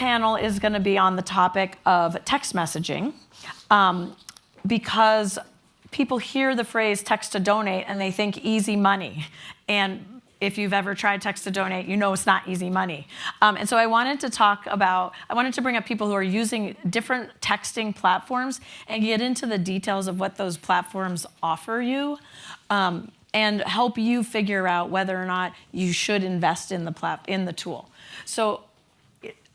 panel is going to be on the topic of text messaging, because people hear the phrase text to donate and they think easy money. And if you've ever tried text to donate, you know it's not easy money. And so I wanted to bring up people who are using different texting platforms and get into the details of what those platforms offer you, and help you figure out whether or not you should invest in the tool. So,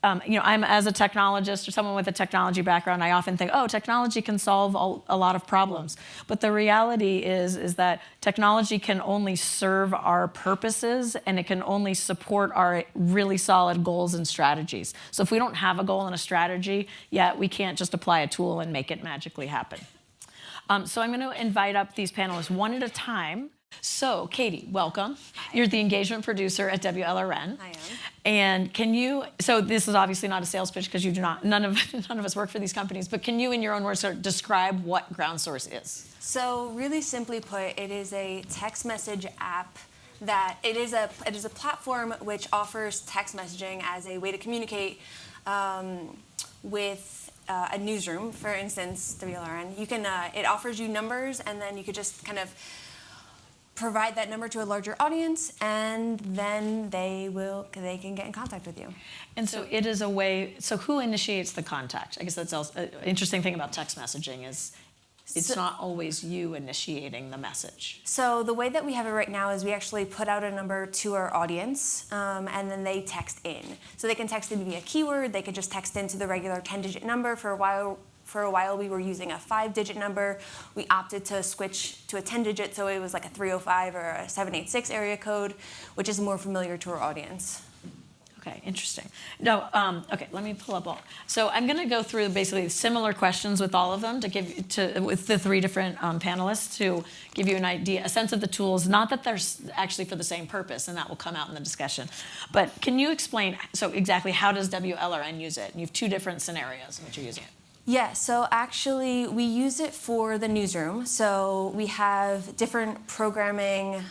I'm as a technologist or someone with a technology background, I often think, technology can solve a lot of problems. But the reality is that technology can only serve our purposes, and it can only support our really solid goals and strategies. So if we don't have a goal and a strategy yet, we can't just apply a tool and make it magically happen. So I'm going to invite up these panelists one at a time. So, Katie, welcome. Hi. You're the engagement producer at WLRN. I am. And so this is obviously not a sales pitch because none of us work for these companies, but can you, in your own words, sort of describe what GroundSource is? So, really simply put, it is a text message app that it is a platform which offers text messaging as a way to communicate with a newsroom. For instance, WLRN. It offers you numbers, and then you could just kind of provide that number to a larger audience, and then they can get in contact with you. And so it is a way. So who initiates the contact? I guess that's also an interesting thing about text messaging is it's not always you initiating the message. So the way that we have it right now is we actually put out a number to our audience, and then they text in. So they can text in via keyword. They could just text into the regular 10-digit number. For a while, we were using a 5-digit number. We opted to switch to a 10-digit, so it was like a 305 or a 786 area code, which is more familiar to our audience. Okay, interesting. No, okay, let me pull up all. So I'm going to go through basically similar questions with all of them with the three different panelists to give you an idea, a sense of the tools. Not that they're actually for the same purpose, and that will come out in the discussion. But can you explain exactly how does WLRN use it? And you have two different scenarios in which you're using it. Yeah, so actually we use it for the newsroom. So we have different programming,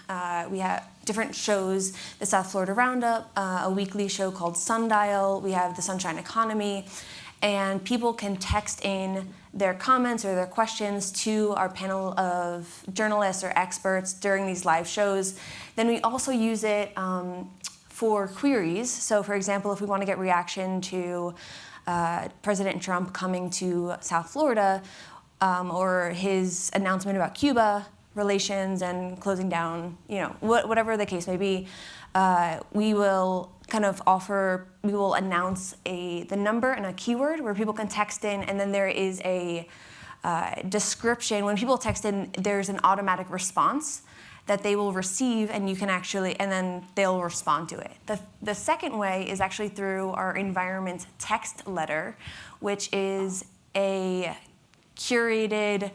we have different shows, the South Florida Roundup, a weekly show called Sundial, we have the Sunshine Economy, and people can text in their comments or their questions to our panel of journalists or experts during these live shows. Then we also use it for queries. So for example, if we want to get reaction to President Trump coming to South Florida, or his announcement about Cuba relations and closing down, whatever the case may be, we will announce the number and a keyword where people can text in, and then there is a description. When people text in, there's an automatic response that they will receive, and then they'll respond to it. The second way is actually through our environment text letter, which is a curated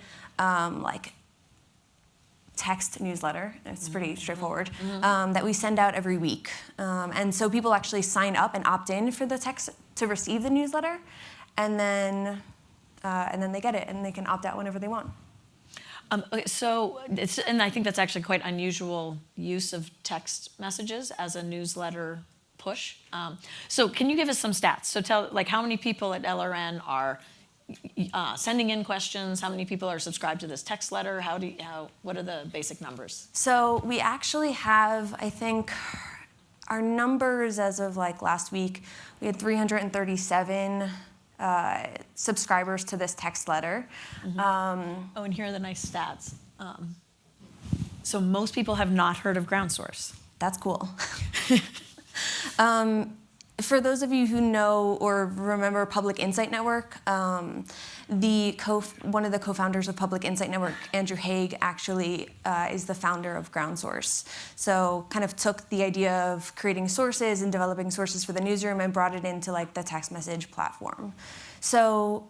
text newsletter. It's pretty straightforward, that we send out every week. And so people actually sign up and opt in for the text to receive the newsletter, and then they get it, and they can opt out whenever they want. Okay, and I think that's actually quite unusual use of text messages as a newsletter push. So can you give us some stats? So tell, how many people at LRN are sending in questions? How many people are subscribed to this text letter? What are the basic numbers? So we actually have, I think, our numbers as of last week, we had 337 subscribers to this text letter. Mm-hmm. And here are the nice stats. So most people have not heard of GroundSource. That's cool. For those of you who know or remember Public Insight Network, one of the co-founders of Public Insight Network, Andrew Haig, actually is the founder of GroundSource. So kind of took the idea of creating sources and developing sources for the newsroom and brought it into the text message platform. So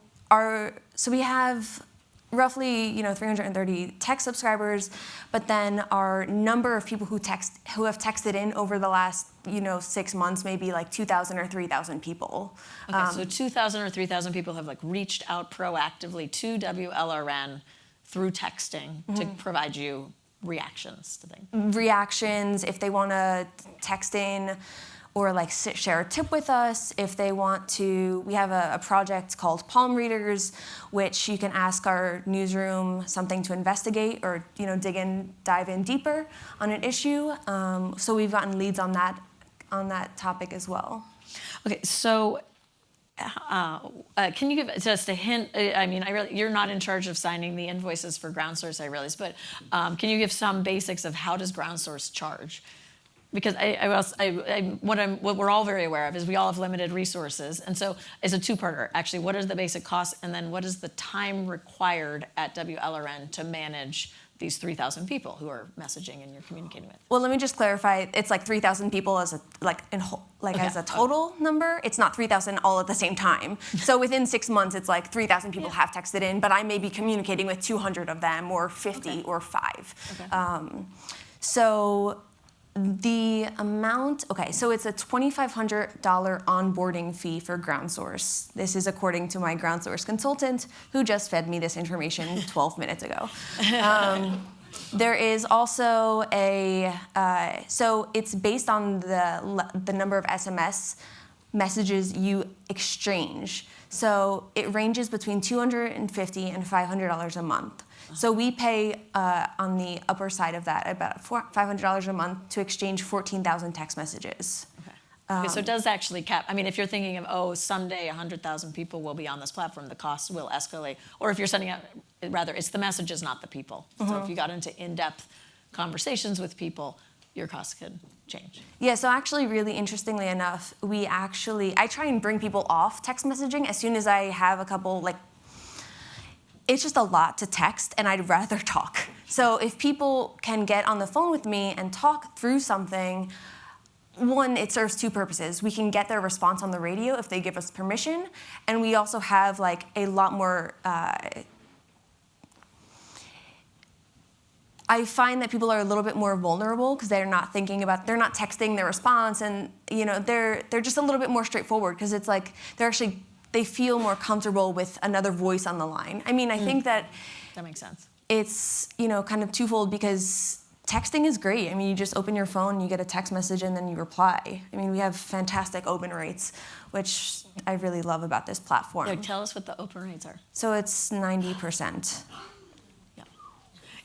we have roughly 330 text subscribers, but then our number of people who have texted in over the last 6 months, maybe 2,000 or 3,000 people. Okay, so 2,000 or 3,000 people have reached out proactively to WLRN through texting to provide you reactions to things. Reactions, if they want to text in or like share a tip with us. If they want to, we have a project called Palm Readers, which you can ask our newsroom something to investigate or dive in deeper on an issue. So we've gotten leads on that topic as well. Okay, so can you give just a hint? I mean, you're not in charge of signing the invoices for GroundSource, I realize, but can you give some basics of how does GroundSource charge? Because what we're all very aware of is we all have limited resources, and so it's a two-parter. Actually, what is the basic cost, and then what is the time required at WLRN to manage these 3,000 people who are messaging and you're communicating with? Well, let me just clarify. It's like 3,000 people as a total number. It's not 3,000 all at the same time. So within 6 months, it's like 3,000 people have texted in, but I may be communicating with 200 of them, or 50, or 5. Okay. So the amount, so it's a $2,500 onboarding fee for GroundSource. This is according to my GroundSource consultant, who just fed me this information 12 minutes ago. There is also so it's based on the number of SMS messages you exchange. So it ranges between $250 and $500 a month. So we pay on the upper side of that about $500 a month to exchange 14,000 text messages. Okay, so it does actually cap. I mean, if you're thinking of, someday 100,000 people will be on this platform, the costs will escalate. Or if you're sending out, rather, it's the messages, not the people. So if you got into in-depth conversations with people, your costs could change. Yeah, so actually, really interestingly enough, I try and bring people off text messaging as soon as I have a couple, it's just a lot to text, and I'd rather talk. So if people can get on the phone with me and talk through something, one, it serves two purposes. We can get their response on the radio if they give us permission, and we also have a lot more. I find that people are a little bit more vulnerable because they're not texting their response, and they're just a little bit more straightforward because it's like they feel more comfortable with another voice on the line. I mean, I think that makes sense. It's kind of twofold because texting is great. I mean, you just open your phone, you get a text message, and then you reply. I mean, we have fantastic open rates, which I really love about this platform. Yeah, tell us what the open rates are. So it's 90%.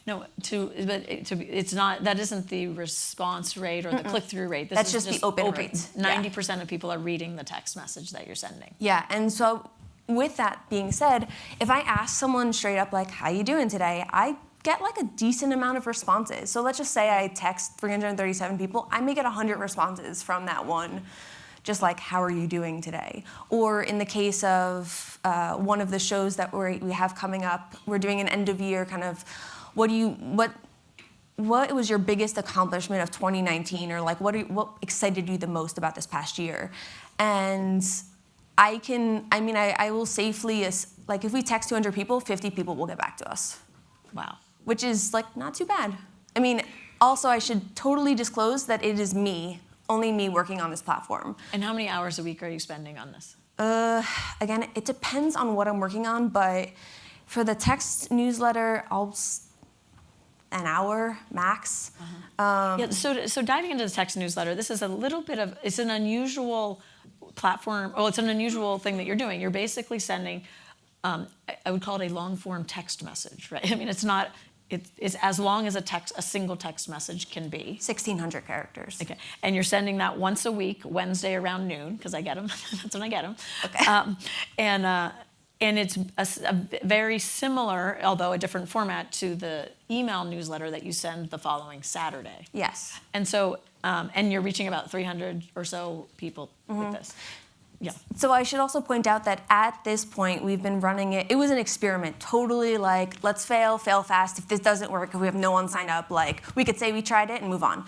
No, it's not. That isn't the response rate or the click-through rate. That's just the open rate. 90% of people are reading the text message that you're sending. Yeah, and so with that being said, if I ask someone straight up how you doing today, I get a decent amount of responses. So let's just say I text 337 people, I may get 100 responses from that one. Just how are you doing today? Or in the case of one of the shows that we have coming up, we're doing an end of year kind of. What was your biggest accomplishment of 2019, or what excited you the most about this past year? And I will safely, if we text 200 people, 50 people will get back to us. Wow. Which is not too bad. I mean, also I should totally disclose that it is only me working on this platform. And how many hours a week are you spending on this? Again, it depends on what I'm working on, but for the text newsletter, an hour max. So diving into the text newsletter, this is a little bit of, it's an unusual platform. Well, it's an unusual thing that you're doing. You're basically sending, I would call it a long form text message, right? I mean, it's as long as a single text message can be. 1,600 characters. Okay, and you're sending that once a week, Wednesday around noon, because I get them. That's when I get them. Okay. And it's a very similar, although a different format, to the email newsletter that you send the following Saturday. Yes. And so, and you're reaching about 300 or so people with this. Yeah. So I should also point out that at this point, we've been running it. It was an experiment, totally let's fail fast. If this doesn't work, if we have no one signed up, we could say we tried it and move on.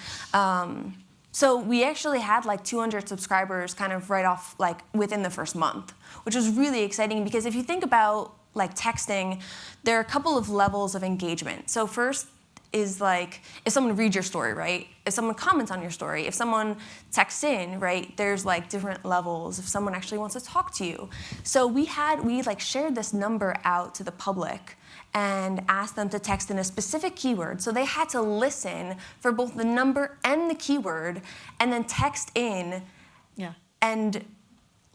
So we actually had 200 subscribers kind of right off, within the first month, which was really exciting because if you think about texting, there are a couple of levels of engagement. So first is if someone reads your story, right? If someone comments on your story, if someone texts in, right? There's different levels. If someone actually wants to talk to you. So we shared this number out to the public and asked them to text in a specific keyword. So they had to listen for both the number and the keyword and then text in And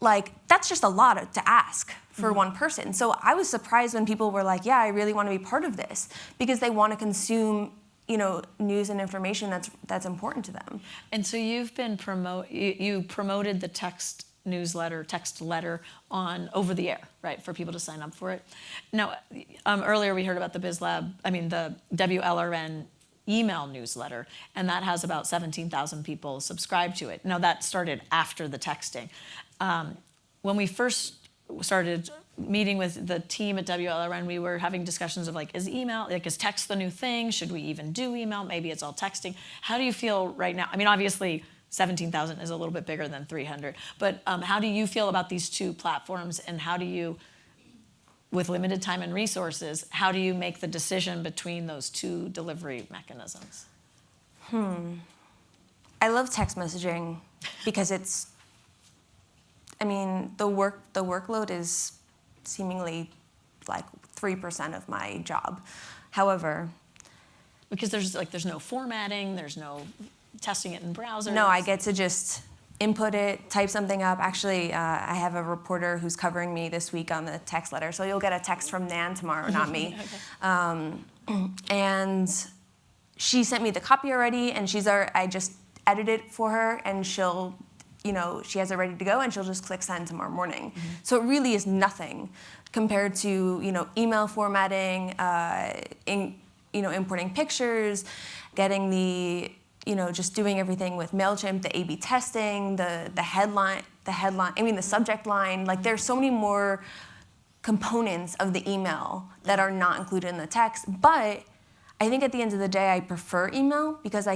like, that's just a lot to ask for one person. So I was surprised when people were like, yeah, I really want to be part of this, because they want to consume, you know, news and information that's important to them. And so you've been you promoted the text letter on over the air, right, for people to sign up for it. Now, earlier we heard about the the WLRN email newsletter, and that has about 17,000 people subscribed to it. Now, that started after the texting. When we first started meeting with the team at WLRN, we were having discussions of like, is text the new thing? Should we even do email? Maybe it's all texting. How do you feel right now? I mean, obviously, 17,000 is a little bit bigger than 300, but how do you feel about these two platforms, and how do you, with limited time and resources, how do you make the decision between those two delivery mechanisms? I love text messaging because the workload is seemingly like 3% of my job. However, because there's no formatting, there's no testing it in browsers. No, I get to just input it, type something up. Actually, I have a reporter who's covering me this week on the text letter, so you'll get a text from Nan tomorrow, not me. Okay. And she sent me the copy already, and I just edited it for her, and she'll, she has it ready to go, and she'll just click send tomorrow morning. Mm-hmm. So it really is nothing compared to, email formatting, importing pictures, getting the, just doing everything with MailChimp, the A/B testing, the subject line. Like, there's so many more components of the email that are not included in the text. But I think at the end of the day, I prefer email because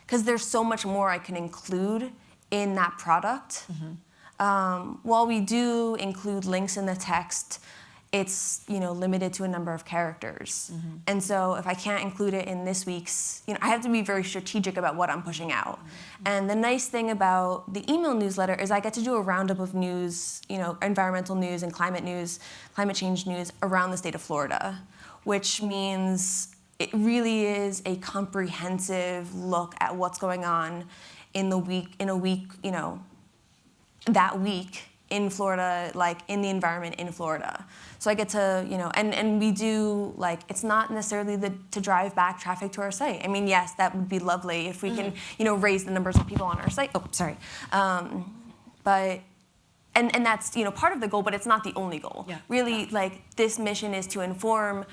because there's so much more I can include in that product. Mm-hmm. While we do include links in the text, it's limited to a number of characters. Mm-hmm. And so if I can't include it in this week's, I have to be very strategic about what I'm pushing out. Mm-hmm. And the nice thing about the email newsletter is I get to do a roundup of news, environmental news and climate change news around the state of Florida, which means it really is a comprehensive look at what's going on that week in Florida, like in the environment in Florida. So I get to, and we do, like, it's not necessarily to drive back traffic to our site. I mean, yes, that would be lovely if we can, raise the numbers of people on our site. Oh, sorry. But that's, part of the goal, but it's not the only goal. Yeah. Really, like, this mission is to inform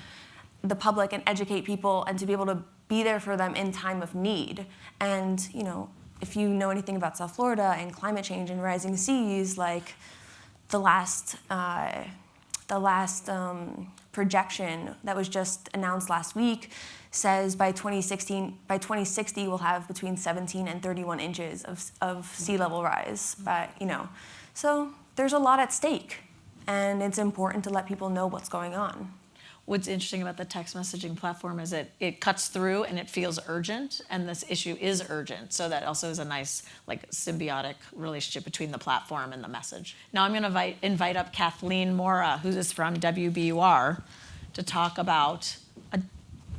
the public and educate people and to be able to be there for them in time of need. And, if you know anything about South Florida and climate change and rising seas, like the last projection that was just announced last week says by 2060 we'll have between 17 and 31 inches of sea level rise. But so there's a lot at stake, and it's important to let people know what's going on. What's interesting about the text messaging platform is it cuts through and it feels urgent, and this issue is urgent. So that also is a nice, like, symbiotic relationship between the platform and the message. Now I'm going to invite up Kathleen Mora, who is from WBUR, to talk about a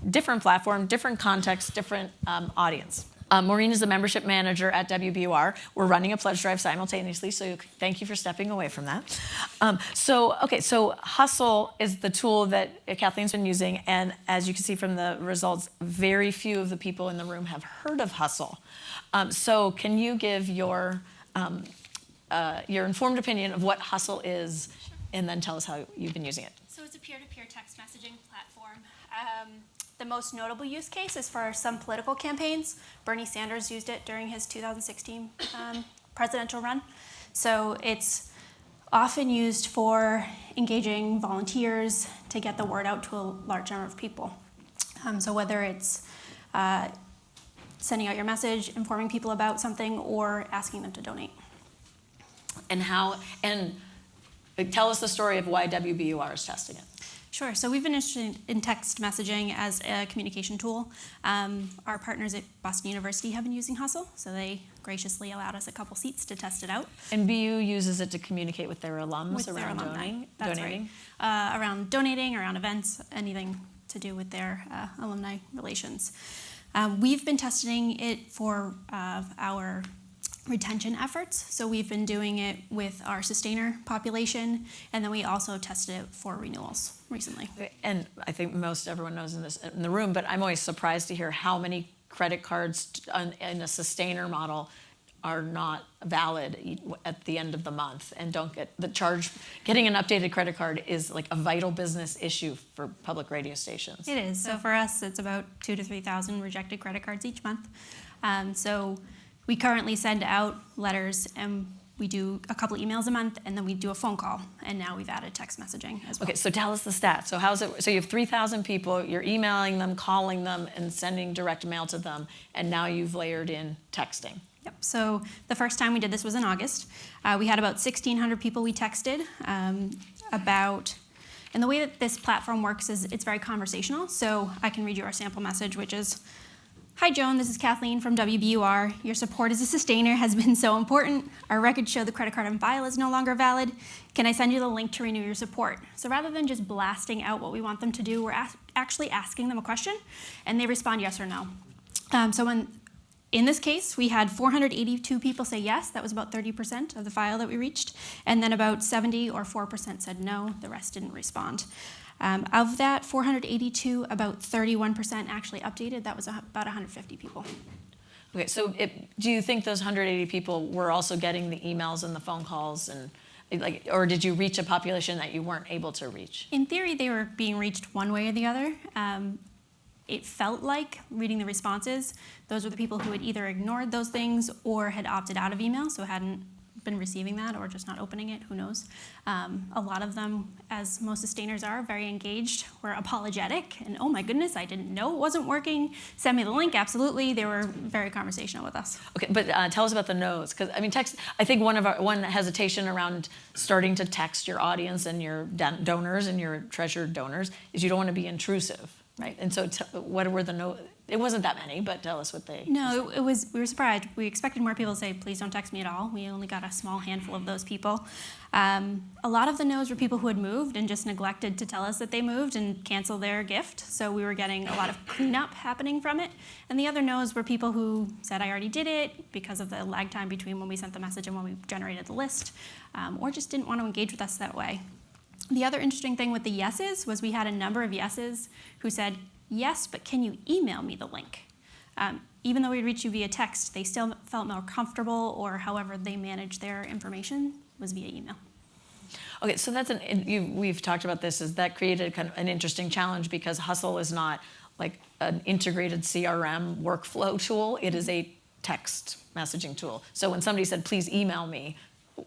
different platform, different context, different audience. Maureen is the membership manager at WBUR. We're running a pledge drive simultaneously, so thank you for stepping away from that. So Hustle is the tool that Kathleen's been using, and as you can see from the results, very few of the people in the room have heard of Hustle. So can you give your informed opinion of what Hustle is, and then tell us how you've been using it? So it's a peer-to-peer text messaging platform. The most notable use case is for some political campaigns. Bernie Sanders used it during his 2016 presidential run. So it's often used for engaging volunteers to get the word out to a large number of people. So whether it's sending out your message, informing people about something, or asking them to donate. And tell us the story of why WBUR is testing it. Sure. So we've been interested in text messaging as a communication tool. Our partners at Boston University have been using Hustle, so they graciously allowed us a couple seats to test it out. And BU uses it to communicate with their alums around donating? That's right. Around donating, around events, anything to do with their alumni relations. We've been testing it for our retention efforts. So we've been doing it with our sustainer population, and then we also tested it for renewals recently. And I think most everyone knows in the room, but I'm always surprised to hear how many credit cards in a sustainer model are not valid at the end of the month and don't get the charge. Getting an updated credit card is like a vital business issue for public radio stations. It is. So for us, it's about 2,000 to 3,000 rejected credit cards each month. So we currently send out letters, and we do a couple emails a month, and then we do a phone call. And now we've added text messaging as well. Okay, so tell us the stats. So how's it? So you have 3,000 people. You're emailing them, calling them, and sending direct mail to them, and now you've layered in texting. Yep. So the first time we did this was in August. We had about 1,600 people we texted and the way that this platform works is it's very conversational. So I can read you our sample message, which is, "Hi, Joan, this is Kathleen from WBUR. Your support as a sustainer has been so important. Our records show the credit card on file is no longer valid. Can I send you the link to renew your support?" So rather than just blasting out what we want them to do, we're actually asking them a question, and they respond yes or no. In this case, we had 482 people say yes. That was about 30% of the file that we reached. And then about 70 or 4% said no. The rest didn't respond. Of that 482, about 31% actually updated. That was about 150 people. Okay, so do you think those 180 people were also getting the emails and the phone calls, and or did you reach a population that you weren't able to reach? In theory, they were being reached one way or the other. It felt like, reading the responses, those were the people who had either ignored those things or had opted out of email, so hadn't been receiving that or just not opening it, who knows. A lot of them, as most sustainers are, very engaged, were apologetic, and oh my goodness, I didn't know it wasn't working. Send me the link, absolutely. They were very conversational with us. Okay, but tell us about the no's, because I mean, text. I think one hesitation around starting to text your audience and your donors and your treasured donors is you don't want to be intrusive. Right, and so what were the no? It wasn't that many, but tell us what they. No, it was. We were surprised. We expected more people to say, "Please don't text me at all." We only got a small handful of those people. A lot of the no's were people who had moved and just neglected to tell us that they moved and cancel their gift. So we were getting a lot of cleanup happening from it. And the other no's were people who said, "I already did it," because of the lag time between when we sent the message and when we generated the list, or just didn't want to engage with us that way. The other interesting thing with the yeses was we had a number of yeses who said, "Yes, but can you email me the link?" Even though we reached you via text, they still felt more comfortable, or however they managed their information was via email. Okay, so we've talked about this, is that created kind of an interesting challenge because Hustle is not like an integrated CRM workflow tool. It is a text messaging tool. So when somebody said, "Please email me,"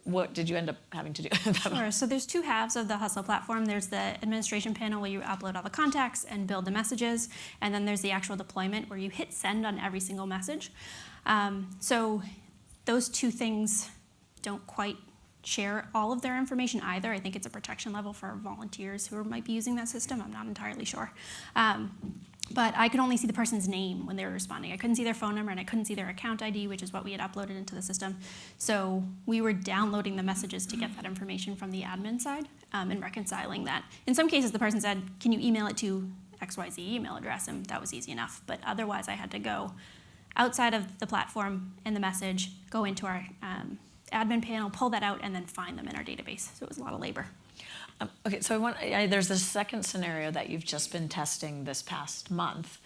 what did you end up having to do? Sure. So there's two halves of the Hustle platform. There's the administration panel where you upload all the contacts and build the messages, and then there's the actual deployment where you hit send on every single message. So those two things don't quite share all of their information either. I think it's a protection level for volunteers who might be using that system. I'm not entirely sure. But I could only see the person's name when they were responding. I couldn't see their phone number, and I couldn't see their account ID, which is what we had uploaded into the system. So we were downloading the messages to get that information from the admin side and reconciling that. In some cases, the person said, "Can you email it to XYZ email address?" And that was easy enough. But otherwise, I had to go outside of the platform and the message, go into our admin panel, pull that out, and then find them in our database. So it was a lot of labor. Okay, so there's the second scenario that you've just been testing this past month,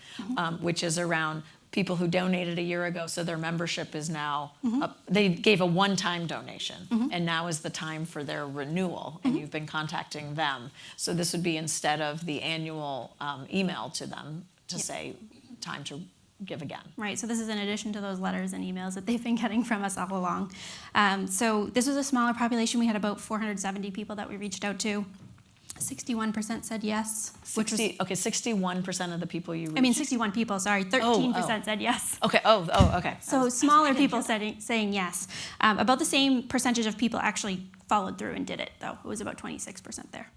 which is around people who donated a year ago, so their membership is now up. They gave a one-time donation, and now is the time for their renewal, and you've been contacting them. So this would be instead of the annual email to them to say, time to give again. Right, so this is in addition to those letters and emails that they've been getting from us all along. So this was a smaller population. We had about 470 people that we reached out to. 61% said yes. 61% of the people you reached. I mean, 61 people, sorry. 13% said yes. Okay, okay. So smaller people saying yes. About the same percentage of people actually followed through and did it, though. It was about 26% there.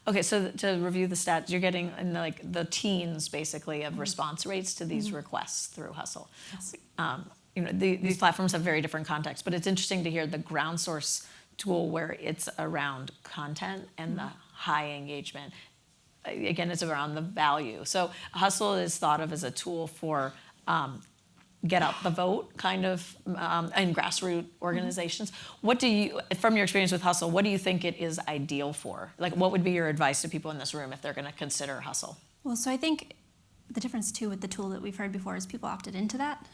Okay, so to review the stats, you're getting in the teens, basically, of response rates to these requests through Hustle. Yes. These platforms have very different contexts, but it's interesting to hear the GroundSource tool where it's around content and the high engagement. Again, it's around the value. So Hustle is thought of as a tool for get out the vote kind of in grassroots organizations. What do you, from your experience with Hustle, what do you think it is ideal for? Like, what would be your advice to people in this room if they're going to consider Hustle? Well, so I think the difference too with the tool that we've heard before is people opted into that.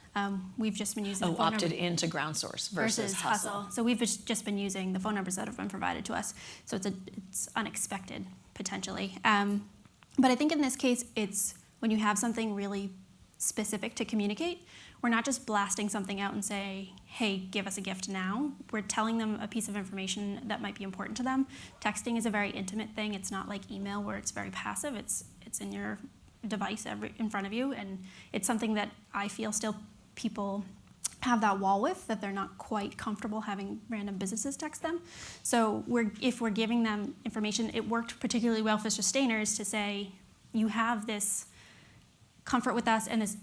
We've just been using the phone opted number into GroundSource versus Hustle. So we've just been using the phone numbers that have been provided to us. So it's unexpected potentially. But I think in this case, it's when you have something really specific to communicate. We're not just blasting something out and say, hey, give us a gift now. We're telling them a piece of information that might be important to them. Texting is a very intimate thing. It's not like email where it's very passive. It's in your device in front of you, and it's something that I feel still people have that wall with, that they're not quite comfortable having random businesses text them. So if we're giving them information, it worked particularly well for sustainers to say, you have this comfort with us and this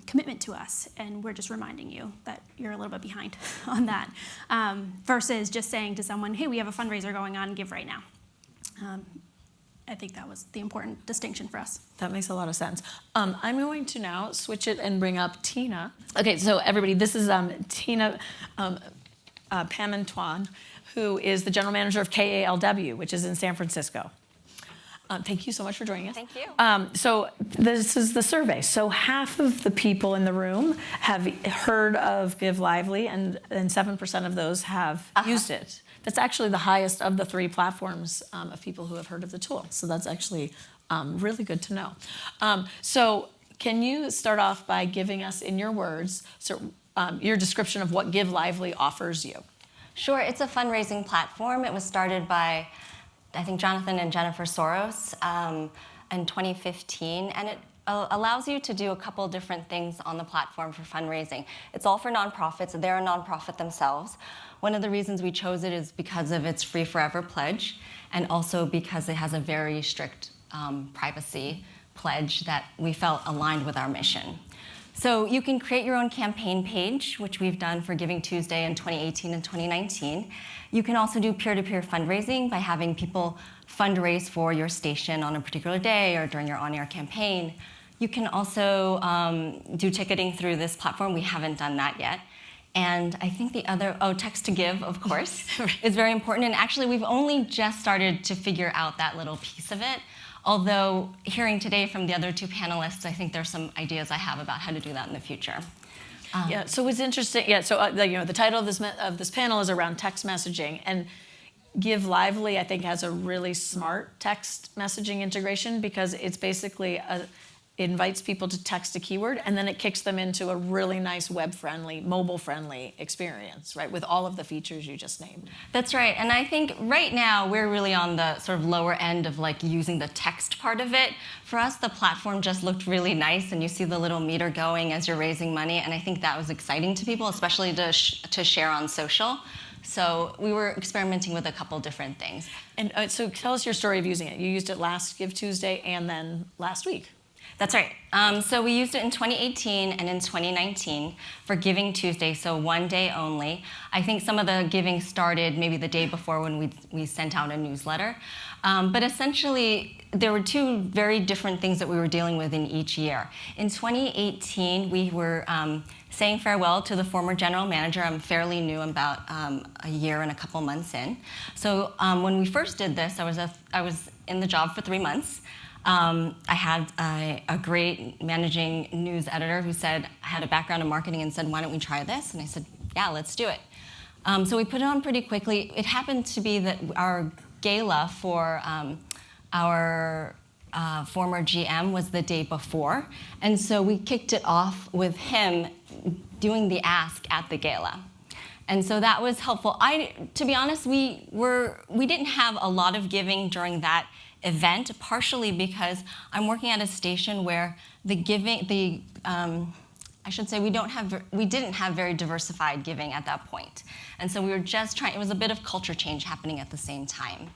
commitment to us, and we're just reminding you that you're a little bit behind on that, versus just saying to someone, hey, we have a fundraiser going on, give right now. I think that was the important distinction for us. That makes a lot of sense. I'm going to now switch it and bring up Tina. Okay, so everybody, this is Tina Pamantuan, who is the general manager of KALW, which is in San Francisco. Thank you so much for joining us. Thank you. So this is the survey. So half of the people in the room have heard of Give Lively, and 7% of those have used it. That's actually the highest of the 3 platforms of people who have heard of the tool. So that's actually really good to know. So can you start off by giving us, in your words, your description of what Give Lively offers you? Sure, it's a fundraising platform. It was started by, I think, Jonathan and Jennifer Soros in 2015, and it allows you to do a couple different things on the platform for fundraising. It's all for nonprofits. They're a nonprofit themselves. One of the reasons we chose it is because of its free forever pledge, and also because it has a very strict privacy pledge that we felt aligned with our mission. So you can create your own campaign page, which we've done for Giving Tuesday in 2018 and 2019. You can also do peer-to-peer fundraising by having people fundraise for your station on a particular day or during your on-air campaign. You can also do ticketing through this platform. We haven't done that yet. And I think the other, text to give, of course, is very important. And actually, we've only just started to figure out that little piece of it. Although, hearing today from the other 2 panelists, I think there's some ideas I have about how to do that in the future. Yeah, so it's interesting. Yeah, so the title of this panel is around text messaging, and Give Lively, I think, has a really smart text messaging integration, because it's basically it invites people to text a keyword, and then it kicks them into a really nice web-friendly, mobile-friendly experience, right, with all of the features you just named. That's right, and I think right now we're really on the sort of lower end of like using the text part of it. For us, the platform just looked really nice, and you see the little meter going as you're raising money, and I think that was exciting to people, especially to share on social. So we were experimenting with a couple different things. And so tell us your story of using it. You used it last Give Tuesday and then last week. That's right. So we used it in 2018 and in 2019 for Giving Tuesday, so one day only. I think some of the giving started maybe the day before when we sent out a newsletter. But essentially, there were 2 very different things that we were dealing with in each year. In 2018, we were saying farewell to the former general manager. I'm fairly new, about a year and a couple months in. So when we first did this, I was in the job for 3 months. I had a great managing news editor who said, I had a background in marketing, and said, why don't we try this? And I said, yeah, let's do it. So we put it on pretty quickly. It happened to be that our gala for our former GM was the day before. And so we kicked it off with him doing the ask at the gala. And so that was helpful. To be honest, we didn't have a lot of giving during that event, partially because I'm working at a station where the giving, I should say we didn't have very diversified giving at that point. And so we were just trying, it was a bit of culture change happening at the same time.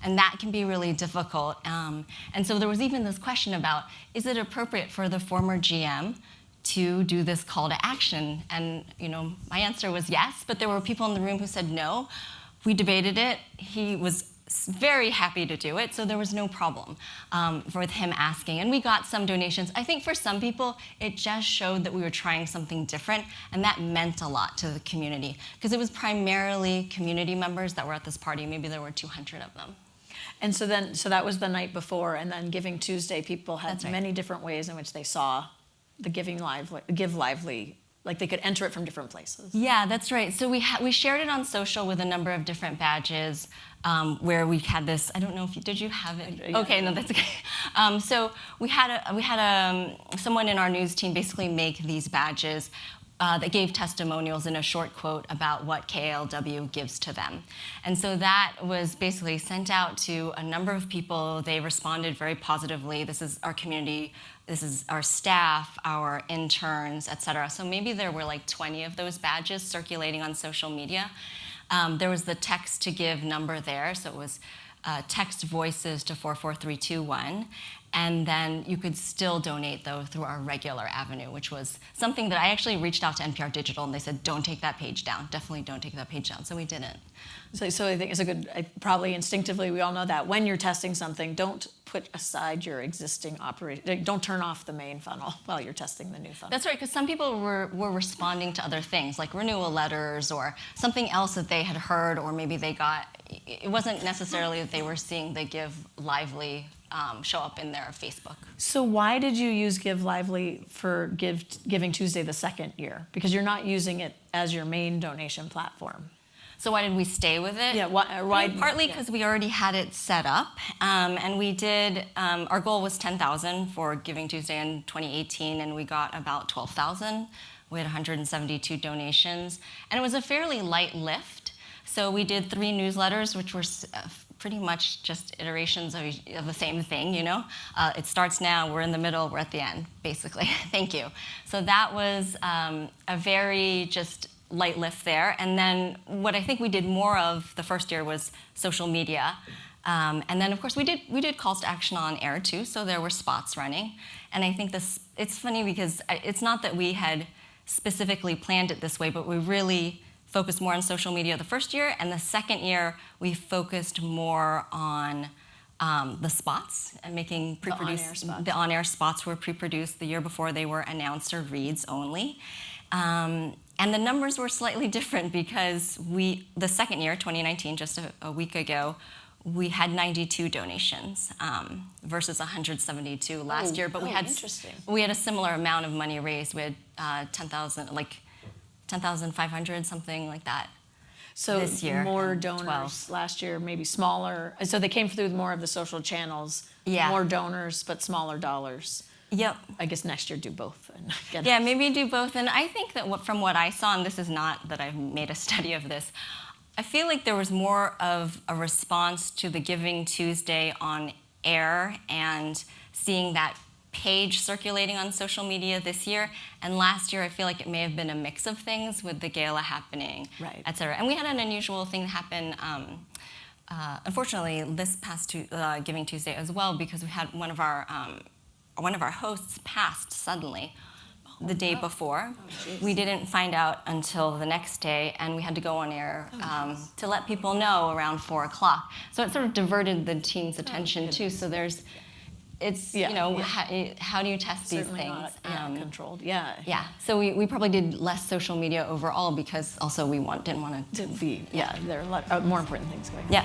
And that can be really difficult. And so there was even this question about, is it appropriate for the former GM to do this call to action? And my answer was yes, but there were people in the room who said no. We debated it. He was very happy to do it, so there was no problem with him asking. And we got some donations. I think for some people, it just showed that we were trying something different, and that meant a lot to the community, because it was primarily community members that were at this party. Maybe there were 200 of them. And so that was the night before, and then Giving Tuesday, people had That's right. many different ways in which they saw the Give Lively, like they could enter it from different places. Yeah, that's right. So we shared it on social with a number of different badges, where we had this. I don't know if did you have it? Yeah. Okay, no, that's okay. So we had someone in our news team basically make these badges that gave testimonials in a short quote about what KALW gives to them. And so that was basically sent out to a number of people. They responded very positively. This is our community, this is our staff, our interns, et cetera. So maybe there were like 20 of those badges circulating on social media. There was the text to give number there, so it was text voices to 44321. And then you could still donate, though, through our regular avenue, which was something that I actually reached out to NPR Digital, and they said, don't take that page down. Definitely don't take that page down. So we didn't. So I think it's a good, probably instinctively, we all know that when you're testing something, don't put aside your existing operation. Don't turn off the main funnel while you're testing the new funnel. That's right, because some people were responding to other things, like renewal letters or something else that they had heard, or maybe they got, it wasn't necessarily that they were seeing the Give Lively show up in their Facebook. So why did you use Give Lively for Giving Tuesday the second year? Because you're not using it as your main donation platform. So why did we stay with it? Yeah, why? Partly because we already had it set up, and we did. Our goal was 10,000 for Giving Tuesday in 2018, and we got about 12,000. We had 172 donations, and it was a fairly light lift. So we did 3 newsletters, which were pretty much just iterations of the same thing, you know? It starts now, we're in the middle, we're at the end, basically. Thank you. So that was a very just light lift there. And then what I think we did more of the first year was social media. And then, of course, we did calls to action on air, too, so there were spots running. And I think it's funny because it's not that we had specifically planned it this way, but we really focused more on social media the first year, and the second year we focused more on the spots and making pre-produced. The on-air spots were pre-produced. The year before they were announcer reads only, and the numbers were slightly different because the second year, 2019, just a week ago, we had 92 donations versus 172 last year. But we had a similar amount of money raised. We had 10,500, something like that. So this year, more donors 12. Last year, maybe smaller. So they came through more of the social channels. Yeah. More donors, but smaller dollars. Yep. I guess next year do both. Yeah, maybe do both. And I think that from what I saw, and this is not that I've made a study of this, I feel like there was more of a response to the Giving Tuesday on air and seeing that page circulating on social media this year. And last year, I feel like it may have been a mix of things with the gala happening, right, et cetera. And we had an unusual thing happen, unfortunately, this past Giving Tuesday as well, because we had one of our hosts passed suddenly the day before. We didn't find out until the next day, and we had to go on air to let people know around 4 o'clock. So it sort of diverted the team's attention too. So how do you test Certainly these things? Not controlled. Yeah. Yeah. So we probably did less social media overall because also we didn't want it To be. Yeah. There are a lot more important things going on. Yeah.